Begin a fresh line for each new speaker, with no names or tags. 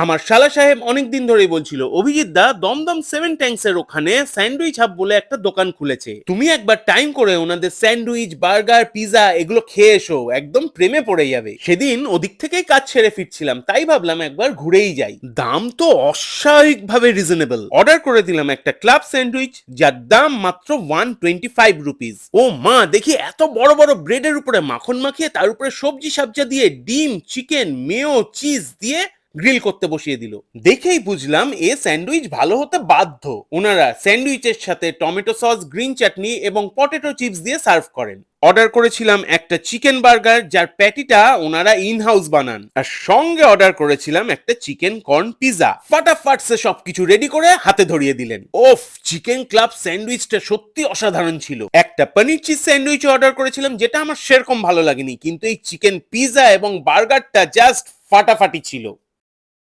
আমার শালা সাহেব অনেকদিন ধরেই বলছিল, অভিজিৎ দা দমদম সেভেন ট্যাঙ্কস এর ওখানে স্যান্ডউইচ হাব বলে একটা দোকান খুলেছে, তুমি একবার টাইম করে ওনাদের স্যান্ডউইচ, বার্গার, পিজা এগুলো খেয়ে এসো, একদম প্রেমে পড়ে যাবে। সেদিন ওদিক থেকেই কাজ ছেড়ে ফিরছিলাম, তাই ভাবলাম একবার ঘুরেই যাই। দাম তো অস্বাভাবিকভাবে রিজনেবল। অর্ডার করে দিলাম একটা ক্লাব স্যান্ডউইচ, যার দাম মাত্র 125 রুপিস। ও মা, দেখি এত বড় বড় ব্রেডের উপরে মাখন মাখিয়ে তার উপরে সবজি সাবজা দিয়ে ডিম, চিকেন, মেয়ো, চিজ দিয়ে গ্রিল করতে বসিয়ে দিল। দেখেই বুঝলাম এ স্যান্ডউইচ ভালো হতে বাধ্য। ওনারা স্যান্ডউইচের সাথে টমেটো সস, গ্রিন চাটনি এবং পটেটো চিপস দিয়ে সার্ভ করেন। অর্ডার করেছিলাম একটা চিকেন বার্গার, যার প্যাটিটা ওনারা ইন হাউস বানান, আর সঙ্গে অর্ডার করেছিলাম একটা চিকেন কর্ন পিজা। ফাটাফাট সে সবকিছু রেডি করে হাতে ধরিয়ে দিলেন। ওফ, চিকেন ক্লাব স্যান্ডউইচটা সত্যি অসাধারণ ছিল। একটা পনির চিজ স্যান্ডউইচ অর্ডার করেছিলাম, যেটা আমার সেরকম ভালো লাগেনি, কিন্তু এই চিকেন পিজা এবং বার্গারটা জাস্ট ফাটাফাটি ছিল।